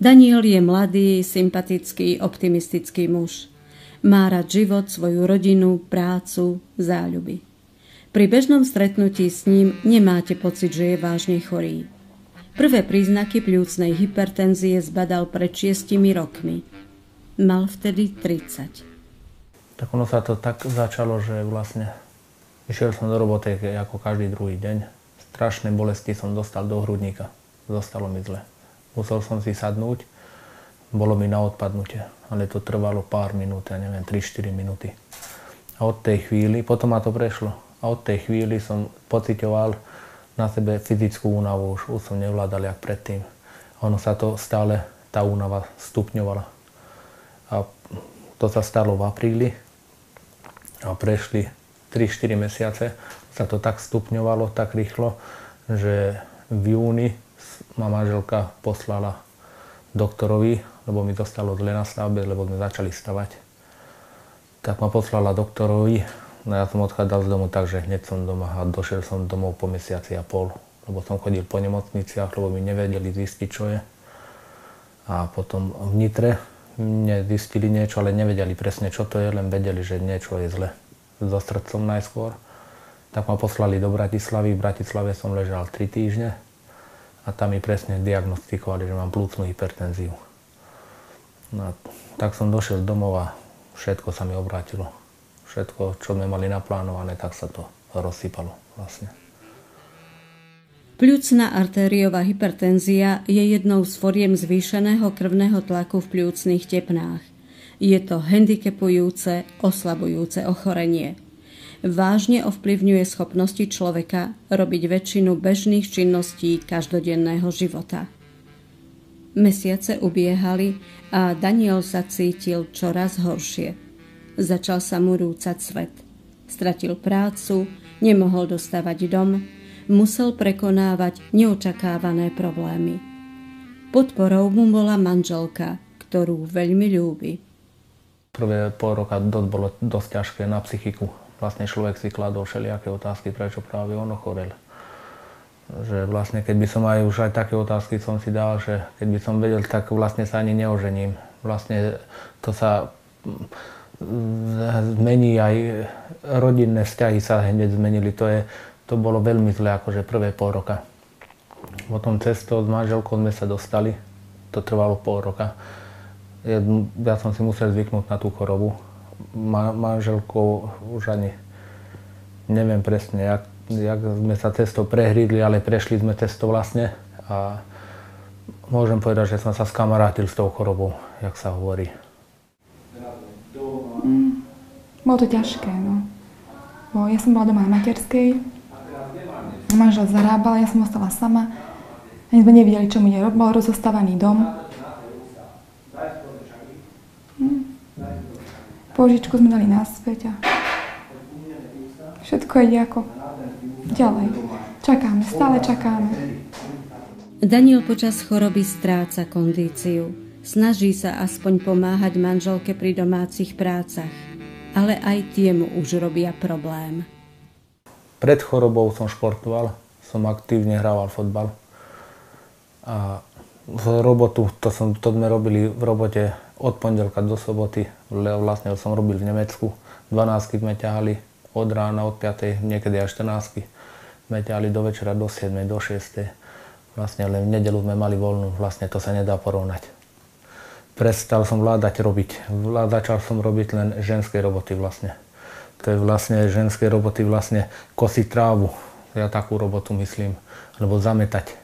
Daniel je mladý, sympatický, optimistický muž. Má rád život, svoju rodinu, prácu, záľuby. Pri bežnom stretnutí s ním nemáte pocit, že je vážne chorý. Prvé príznaky pľúcnej hypertenzie zbadal pred 6 rokmi. Mal vtedy 30. Tak ono sa to tak začalo, že vlastne išiel som do roboty ako každý druhý deň. Strašné bolesti som dostal do hrudníka. Zostalo mi zle. Musel som si sadnúť. Bolo mi na odpadnutie, ale to trvalo pár minút, ja neviem, 3-4 minúty. A od tej chvíli, potom ma to prešlo, a od tej chvíli som pociťoval na sebe fyzickú únavu, už som nevládal jak predtým. A ono sa to stále, tá únava stupňovala. A to sa stalo v apríli a prešli 3-4 mesiace. Sa to tak stupňovalo, tak rýchlo, že v júni ma manželka poslala doktorovi, lebo mi zostalo zle na stavbe, lebo sme začali stavať. Tak ma poslala doktorovi, no ja som odchádzal z domu, takže hneď som doma a došiel som domov po mesiaci a pol, lebo som chodil po nemocniciach, lebo mi nevedeli zistiť, čo je. A potom v Nitre mne zistili niečo, ale nevedeli presne, čo to je, len vedeli, že niečo je zle. So srdcom najskôr. Tak ma poslali do Bratislavy, v Bratislave som ležal 3 týždne a tam mi presne diagnostikovali, že mám plúcnu hypertenziu. No, tak som došiel domov a všetko sa mi obrátilo. Všetko, čo sme mali naplánované, tak sa to rozsypalo vlastne. Pľucná artériová hypertenzia je jednou z foriem zvýšeného krvného tlaku v pľucnych tepnách. Je to handicapujúce, oslabujúce ochorenie. Vážne ovplyvňuje schopnosti človeka robiť väčšinu bežných činností každodenného života. Mesiace ubiehali a Daniel sa cítil čoraz horšie. Začal sa mu rúcať svet. Stratil prácu, nemohol dostávať dom, musel prekonávať neočakávané problémy. Podporou mu bola manželka, ktorú veľmi ľúbi. Prvé pol roka bolo dosť ťažké na psychiku. Vlastne človek si kladol všelijaké otázky, prečo práve on ochorel. Že vlastne keď by som už aj také otázky som si dal, že keď by som vedel, tak vlastne sa ani neožením. Vlastne to sa zmení, aj rodinné vzťahy sa hneď zmenili. To bolo veľmi zle, akože prvé pol roka. Potom cestou s manželkou sme sa dostali, to trvalo pol roka. Ja som si musel zvyknúť na tú chorobu. Manželkou už ani neviem presne, jak sme sa cestou prehrídli, ale prešli sme cestou vlastne a môžem povedať, že som sa skamarátil s tou chorobou, jak sa hovorí. Bolo to ťažké, no. Bo ja som bola doma na materskej, manžel zarábal, ja som ostala sama. Ani sme nevideli, čo mi je. Bol rozostávaný dom. Požičku sme dali naspäť a všetko ide ako ďalej. Čakáme, stále čakáme. Daniel počas choroby stráca kondíciu. Snaží sa aspoň pomáhať manželke pri domácich prácach, ale aj tie mu už robia problém. Pred chorobou som športoval, som aktívne hrával fotbal a v robotu, to sme robili v robote od pondelka do soboty, vlastne som robil v Nemecku, 12 sme ťahali od rána, od 5, niekedy až 14 sme ťahali do večera, do 7, do 6. Vlastne len v nedeľu sme mali voľnú, vlastne to sa nedá porovnať. Prestal som začal som robiť len ženské roboty vlastne. To je vlastne ženské roboty, vlastne kosiť trávu, ja takú robotu myslím, alebo zametať.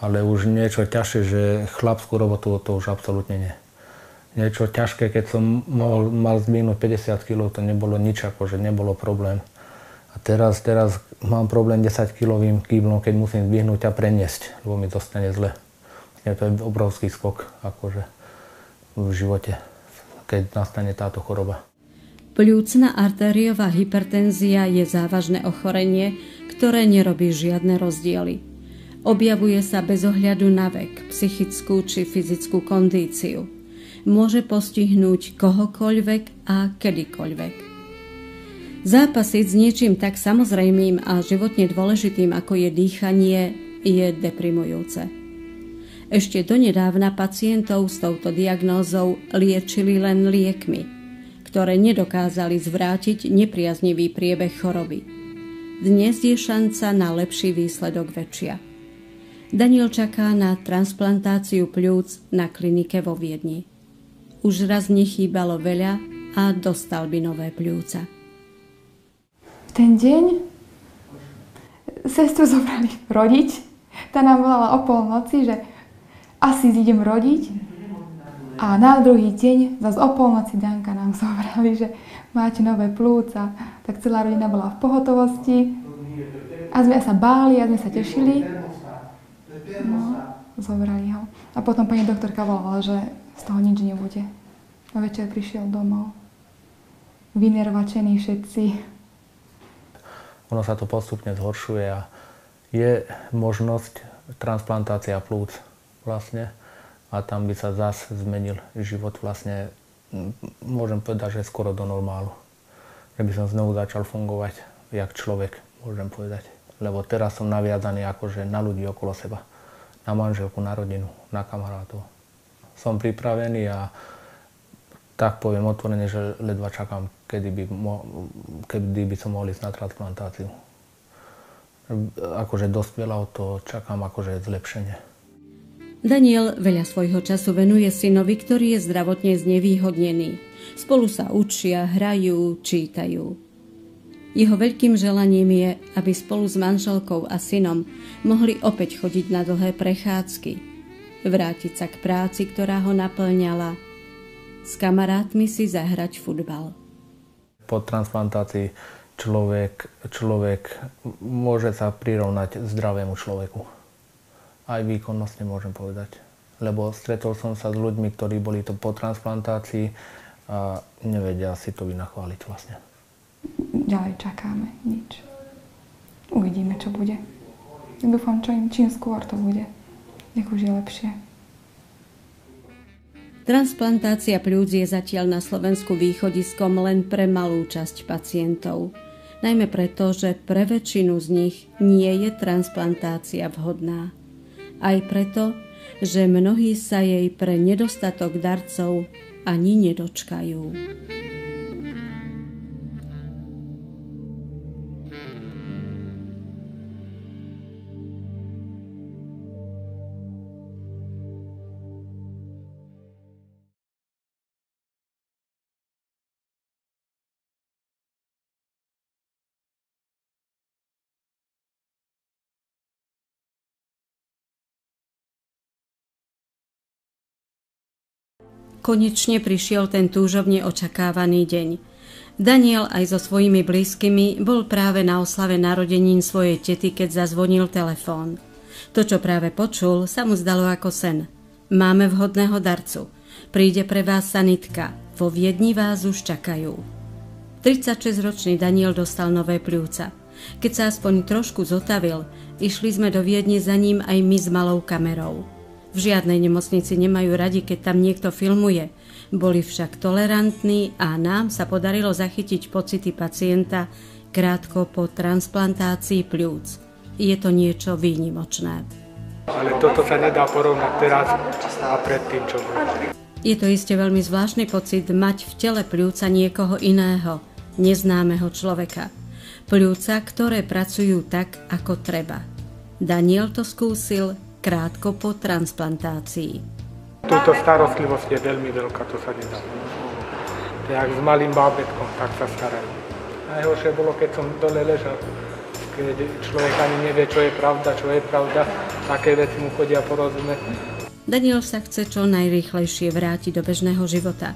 Ale už niečo ťažšie, že chlapskú robotu to už absolútne nie. Niečo ťažké, keď som mal zdvihnúť 50 kg, to nebolo nič, akože nebolo problém. A teraz mám problém 10-kilovým kýblom, keď musím zdvihnúť a preniesť, lebo mi to stane zle. To je obrovský skok akože v živote, keď nastane táto choroba. Pľúcna artériová hypertenzia je závažné ochorenie, ktoré nerobí žiadne rozdiely. Objavuje sa bez ohľadu na vek, psychickú či fyzickú kondíciu. Môže postihnúť kohokoľvek a kedykoľvek. Zápasiť s niečím tak samozrejmým a životne dôležitým, ako je dýchanie, je deprimujúce. Ešte donedávna pacientov s touto diagnózou liečili len liekmi, ktoré nedokázali zvrátiť nepriaznivý priebeh choroby. Dnes je šanca na lepší výsledok väčšia. Daniel čaká na transplantáciu pľúc na klinike vo Viedni. Už raz nechýbalo veľa a dostal by nové pľúca. V ten deň sestru zobrali rodiť. Tá nám volala o polnoci, že asi idem rodiť. A na druhý deň, zase o polnoci Danka nám zobrali, že máte nové plúca. Tak celá rodina bola v pohotovosti. A sme sa báli, a sme sa tešili. No, zobrali ho. A potom pani doktorka volala, že z toho nič nebude. A večer prišiel domov. Vynervačení všetci. Ono sa to postupne zhoršuje a je možnosť transplantácia plúc vlastne a tam by sa zase zmenil život vlastne, môžem povedať, že skoro do normálu. Že by som znovu začal fungovať jak človek, môžem povedať. Lebo teraz som naviazaný akože na ľudí okolo seba. Na manželku, na rodinu, na kamarátov. Som pripravený a tak poviem otvorene, že ledva čakám, kedy by som mohol ísť na transplantáciu. Akože dosť veľa o to čakám, akože zlepšenie. Daniel veľa svojho času venuje synovi, ktorý je zdravotne znevýhodnený. Spolu sa učia, hrajú, čítajú. Jeho veľkým želaním je, aby spolu s manželkou a synom mohli opäť chodiť na dlhé prechádzky, vrátiť sa k práci, ktorá ho naplňala, s kamarátmi si zahrať futbal. Po transplantácii človek môže sa prirovnať zdravému človeku. Aj výkonnostne môžem povedať. Lebo stretol som sa s ľuďmi, ktorí boli to po transplantácii a nevedia si to vynachváliť vlastne. Ďalej čakáme, nič. Uvidíme, čo bude. Dúfam, čím skôr to bude. Nech už je lepšie. Transplantácia pľúc je zatiaľ na Slovensku východiskom len pre malú časť pacientov. Najmä preto, že pre väčšinu z nich nie je transplantácia vhodná. Aj preto, že mnohí sa jej pre nedostatok darcov ani nedočkajú. Konečne prišiel ten túžobne očakávaný deň. Daniel aj so svojimi blízkymi bol práve na oslave narodenín svojej tety, keď zazvonil telefón. To, čo práve počul, sa mu zdalo ako sen. Máme vhodného darcu. Príde pre vás sanitka. Vo Viedni vás už čakajú. 36-ročný Daniel dostal nové pľúca. Keď sa aspoň trošku zotavil, išli sme do Viedne za ním aj my s malou kamerou. V žiadnej nemocnici nemajú radi, keď tam niekto filmuje. Boli však tolerantní a nám sa podarilo zachytiť pocity pacienta krátko po transplantácii pľúc. Je to niečo výnimočné. Ale toto sa nedá porovnať teraz a predtým, čo bolo. Je to iste veľmi zvláštny pocit mať v tele pľúca niekoho iného, neznámeho človeka. Pľúca, ktoré pracujú tak, ako treba. Daniel to skúsil krátko po transplantácii. Túto starostlivosť je veľmi veľká, to sa nedá. To je jak s malým bábätkom, tak sa starajú. Najhoršie bolo, keď som dole ležal. Keď človek ani nevie, čo je pravda, také veci mu chodia porozumieť. Daniel sa chce čo najrýchlejšie vrátiť do bežného života.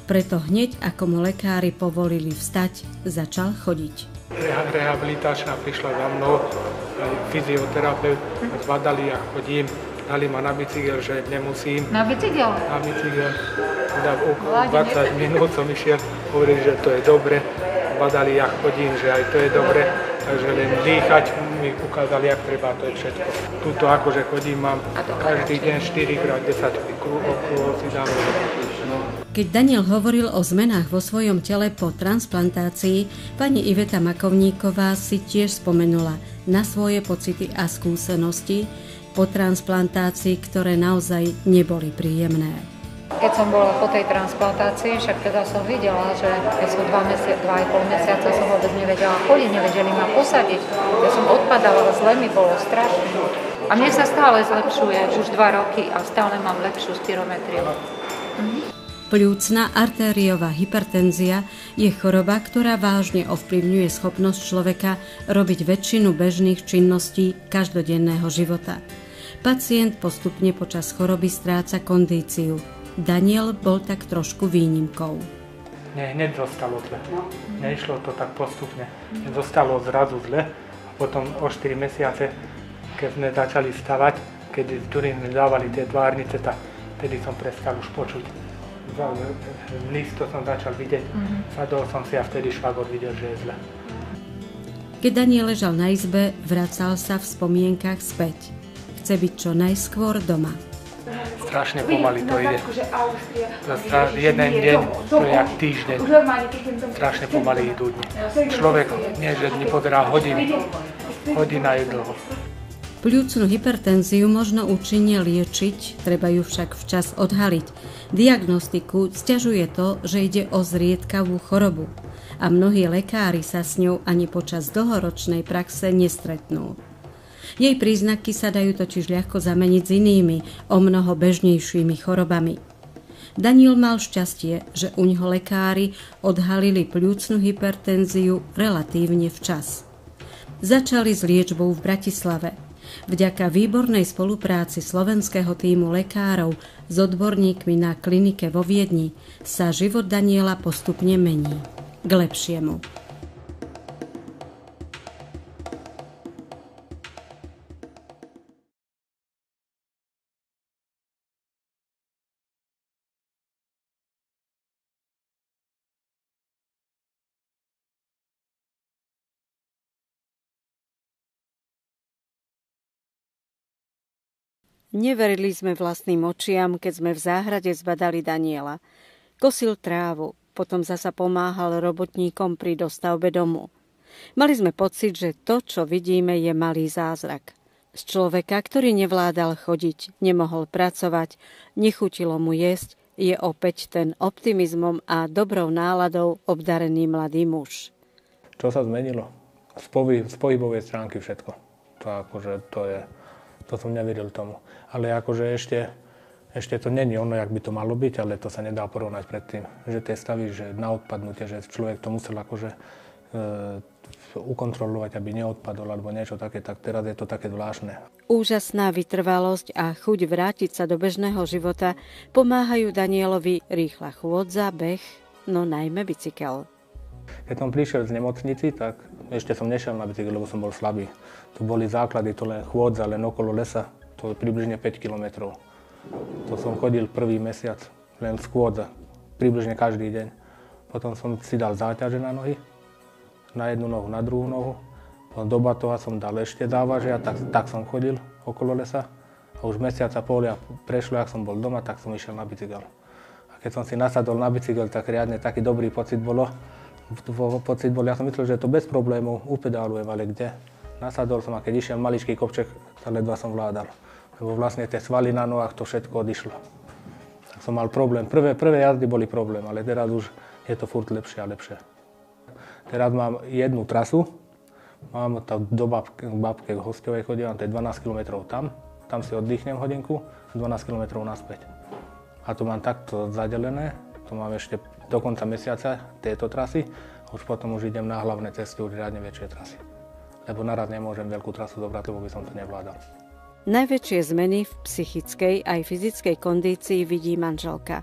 Preto hneď, ako mu lekári povolili vstať, začal chodiť. Rehabilitačná prišla za mnou, fyzioterapeut, zbadali, ja chodím, dali ma na bicykel, že nemusím. Na bicykel? Na bicykel. 20 minút som išiel, hovorili, že to je dobre, zbadali, ja chodím, že aj to je dobre, takže len dýchať mi ukázali, jak treba, to je všetko. Tuto akože chodím, mám každý deň 4x10 okruhov si dám. Keď Daniel hovoril o zmenách vo svojom tele po transplantácii, pani Iveta Makovníková si tiež spomenula na svoje pocity a skúsenosti, po transplantácii, ktoré naozaj neboli príjemné. Keď som bola po tej transplantácii, však teda som videla, že keď som 2,5 mesiaca som vôbec nevedela chodiť, nevedeli ma posadiť. Ja som odpadala, zle mi bolo strašne. A mne sa stále zlepšuje, už 2 roky a stále mám lepšiu spirometriu. Pľúcna artériová hypertenzia je choroba, ktorá vážne ovplyvňuje schopnosť človeka robiť väčšinu bežných činností každodenného života. Pacient postupne počas choroby stráca kondíciu. Daniel bol tak trošku výnimkou. Hneď zostalo zle. Nešlo to tak postupne. Zostalo zrazu zle a potom o 4 mesiace, keď sme začali stavať, keď sme dávali tie tvárnice, vtedy som prestal už počuť. Listo som začal vidieť, sadol som si a vtedy švagor videl, že je zle. Keď Daniel ležal na izbe, vracal sa v spomienkach späť. Chce byť čo najskôr doma. Strašne pomaly to ide. Jeden deň, to je jak týždeň. Strašne pomaly idú dni. Človek nie, že nepozerá hodiny. Hodina je dlho. Pľúcnu hypertenziu možno účinne liečiť, treba ju však včas odhaliť. Diagnostiku sťažuje to, že ide o zriedkavú chorobu a mnohí lekári sa s ňou ani počas dlhoročnej praxe nestretnú. Jej príznaky sa dajú totiž ľahko zameniť s inými, o mnoho bežnejšími chorobami. Daniel mal šťastie, že uňho lekári odhalili pľúcnu hypertenziu relatívne včas. Začali s liečbou v Bratislave. Vďaka výbornej spolupráci slovenského tímu lekárov s odborníkmi na klinike vo Viedni sa život Daniela postupne mení k lepšiemu. Neverili sme vlastným očiam, keď sme v záhrade zbadali Daniela. Kosil trávu, potom zasa pomáhal robotníkom pri dostavbe domu. Mali sme pocit, že to, čo vidíme, je malý zázrak. Z človeka, ktorý nevládal chodiť, nemohol pracovať, nechutilo mu jesť, je opäť ten optimizmom a dobrou náladou obdarený mladý muž. Čo sa zmenilo? Z pohybovej stránky všetko. To som neveril tomu. Ale akože ešte to není ono, jak by to malo byť, ale to sa nedá porovnať predtým. Že tie stavy, že na odpadnutie, že človek to musel akože ukontrolovať, aby neodpadol alebo niečo také, tak teraz je to také zvláštne. Úžasná vytrvalosť a chuť vrátiť sa do bežného života pomáhajú Danielovi rýchla chôdza, beh, no najmä bicykel. Keď som prišiel z nemocnici, tak ešte som nešiel na bicykel, lebo som bol slabý. Tu boli základy, to len chôdza, len okolo lesa, to je približne 5 kilometrov. To som chodil prvý mesiac, len schôdza, približne každý deň. Potom som si dal záťaže na nohy, na jednu nohu, na druhú nohu. Do batoha som dal ešte závaže a tak som chodil okolo lesa. A už mesiac a pol prešlo, ak som bol doma, tak som išiel na bicykel. A keď som si nasadol na bicykel, tak riadne taký dobrý pocit bol. Ja som myslel, že to bez problémov upedálujem, ale kde? Nasadol som a keď išiel maličký kopček, tak ledva som vládal. Lebo vlastne tie svaly na nohách, to všetko odišlo. Tak som mal problém. Prvé jazdy boli problém, ale teraz už je to furt lepšie a lepšie. Teraz mám jednu trasu, mám do babke k Hosťovej chodím, to je 12 km tam si oddychnem hodinku, 12 km naspäť. A to mám takto zadelené, to mám ešte do konca mesiaca tieto trasy, a už potom už idem na hlavné cesty, už riadne väčšie trasy. Lebo naraz nemôžem veľkú trasu zobrať, lebo by som to nevládal. Najväčšie zmeny v psychickej aj fyzickej kondícii vidí manželka.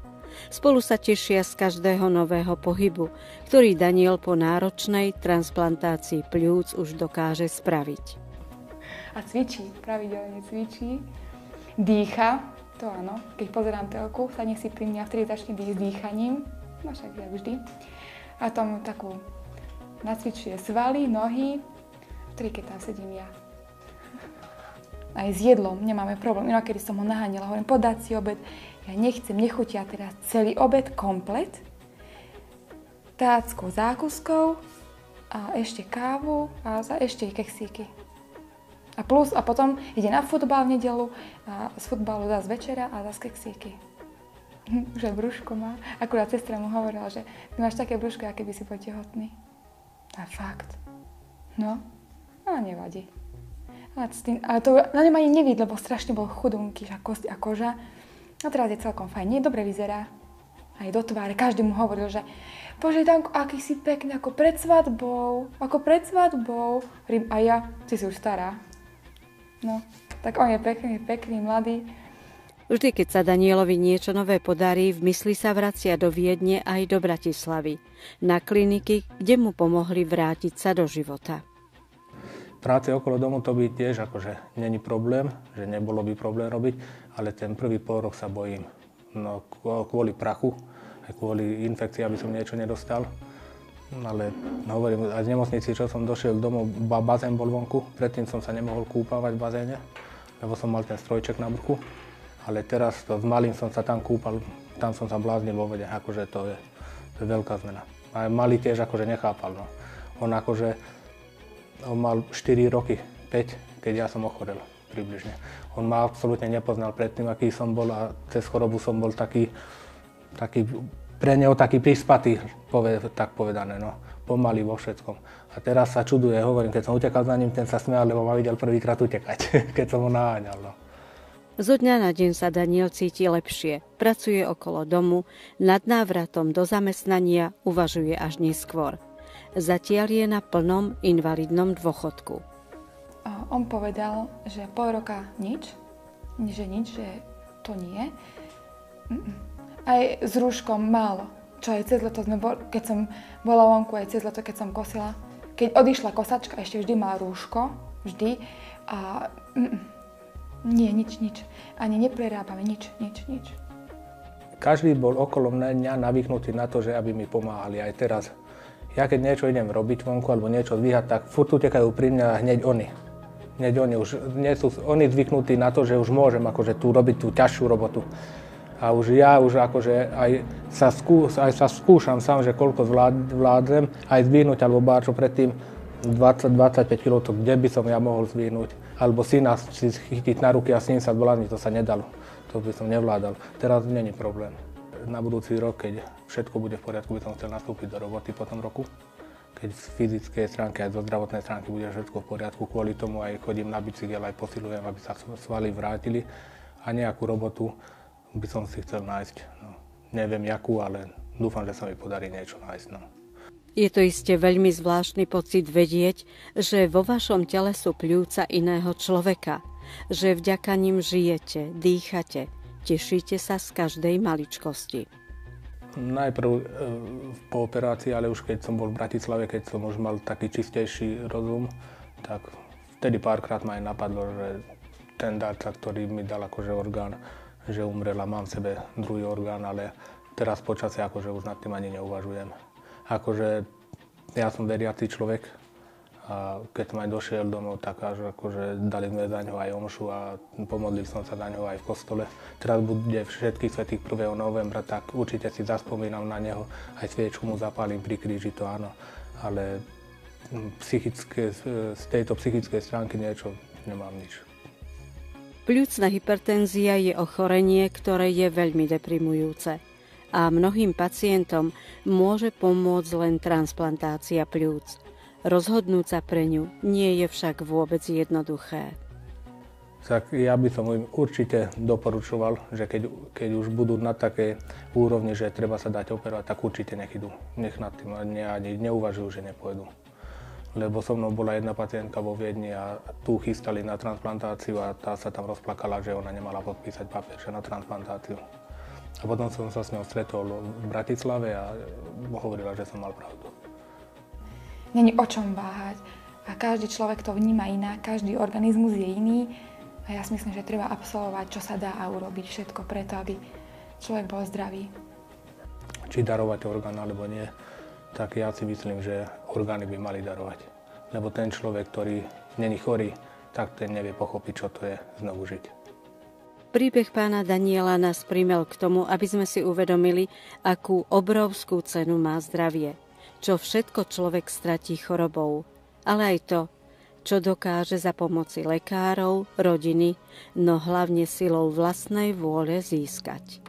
Spolu sa tešia z každého nového pohybu, ktorý Daniel po náročnej transplantácii pľúc už dokáže spraviť. A cvičí, pravidelne cvičí, dýcha, to áno, keď pozerám telku, sadne si pri mňa, vtedy začne byť s dýchaním, no však jak vždy. A tomu takú nacvičuje svaly, nohy, vtedy keď tam sedím ja. Aj s jedlom nemáme problém, inak kedy som ho naháňala, hovorím, podať si obed, ja nechcem, nechutia teraz celý obed komplet, táckou zákuskou a ešte kávu a ešte keksíky. A potom ide na futbal v nedeľu a z futbalu zase večera a zase keksíky. Že brúško má. Akurát sestra mu hovorila, že ty máš také brúško, aké by si bol tehotný. A fakt. No, ale nevadí. Ale to na ňom ani nevidí, lebo strašne bol chudúnky, a kosti a koža. A teraz je celkom fajn, nie dobre vyzerá. Aj do tváre, každý mu hovoril, že Bože, Danko, aký si pekný, ako pred svadbou. A ja, ty si už stará. No, tak on je pekný, mladý. Vždy, keď sa Danielovi niečo nové podarí, v mysli sa vracia do Viedne aj do Bratislavy. Na kliniky, kde mu pomohli vrátiť sa do života. Práce okolo domu to by tiež akože není problém, že nebolo by problém robiť, ale ten prvý pol rok sa bojím. No, kvôli prachu, aj kvôli infekcii, aby som niečo nedostal. Ale hovorím, aj z nemocnici, čo som došiel domov, bazén bol vonku. Predtým som sa nemohol kúpavať v bazéne, lebo som mal ten strojček na bruchu. Ale teraz s malým som sa tam kúpal, tam som sa bláznil vo vode, akože to je veľká zmena. A malý tiež akože nechápal, no. On mal 4 roky, 5, keď ja som ochorel približne. On ma absolútne nepoznal predtým, aký som bol a cez chorobu som bol taký pre neho taký prispatý, tak povedané, no. Pomaly vo všetkom. A teraz sa čuduje, hovorím, keď som utekal za ním, ten sa smial, lebo ma videl prvýkrát utekať, keď som ho naháňal, no. Zo dňa na deň sa Daniel cíti lepšie. Pracuje okolo domu, nad návratom do zamestnania uvažuje až neskôr. Zatiaľ je na plnom invalidnom dôchodku. On povedal, že pol roka nič, že to nie. Aj s rúškom málo. Čo aj cez leto keď som bola vonku, aj cez leto, keď som kosila. Keď odišla kosačka, ešte vždy mal rúško. Vždy. A nie, nič. Ani neprerábame, nič. Každý bol okolo mňa navyknutý na to, že aby mi pomáhali aj teraz. Ja keď niečo idem robiť vonku alebo niečo dvíhať, tak furt utekajú pri mňa a hneď oni. Nie sú oni zvyknutí na to, že už môžem akože tu robiť tú ťažšiu robotu. A ja akože aj sa skúšam sám, že koľko vládzem, aj zdvihnúť alebo báčo predtým 20-25 kg, to kde by som ja mohol zdvihnúť. Alebo syna si chytiť na ruky a s ním sa blázniť, to sa nedalo. To by som nevládal. Teraz není problém. Na budúci rok, keď všetko bude v poriadku, by som chcel nastúpiť do roboty po tom roku. Keď z fyzickej stránky aj zo zdravotnej stránky bude všetko v poriadku, kvôli tomu aj chodím na bicykel, aj posilujem, aby sa svaly vrátili. A nejakú robotu by som si chcel nájsť. No, neviem jakú, ale dúfam, že sa mi podarí niečo nájsť. No. Je to iste veľmi zvláštny pocit vedieť, že vo vašom tele sú pľúca iného človeka, že vďaka nim žijete, dýchate, tešíte sa z každej maličkosti. Najprv po operácii, ale už keď som bol v Bratislave, keď som už mal taký čistejší rozum, tak vtedy párkrát ma aj napadlo, že ten darca, ktorý mi dal akože orgán, že umrel a mám v sebe druhý orgán, ale teraz počasie akože už nad tým ani neuvažujem. Akože ja som veriaci človek a keď som aj došiel domov, tak až akože dali sme za ňo aj omšu a pomodlil som sa za ňo aj v kostole. Teraz bude všetkých svätých 1. novembra, tak určite si zaspomínam na neho, aj sviečku mu zapálim pri kríži, to áno, ale z tejto psychickej stránky niečo nemám nič. Pľúcna hypertenzia je ochorenie, ktoré je veľmi deprimujúce. A mnohým pacientom môže pomôcť len transplantácia pľúc. Rozhodnúť sa pre ňu nie je však vôbec jednoduché. Tak ja by som im určite doporučoval, že keď už budú na takej úrovni, že treba sa dať operovať, tak určite nech idú. Nech nad tým ani neuvažujú, že nepôjdu. Lebo so mnou bola jedna pacientka vo Viedni a tu chystali na transplantáciu a tá sa tam rozplakala, že ona nemala podpísať papier na transplantáciu. A potom som sa s ňou stretol v Bratislave a hovorila, že som mal pravdu. Není o čom váhať a každý človek to vníma inak, každý organizmus je iný a ja si myslím, že treba absolvovať, čo sa dá a urobiť všetko preto, aby človek bol zdravý. Či darovať orgán alebo nie, tak ja si myslím, že orgány by mali darovať. Lebo ten človek, ktorý není chorý, tak ten nevie pochopiť, čo to je znovu žiť. Príbeh pána Daniela nás primel k tomu, aby sme si uvedomili, akú obrovskú cenu má zdravie. Čo všetko človek stratí chorobou, ale aj to, čo dokáže za pomoci lekárov, rodiny, no hlavne silou vlastnej vôle získať.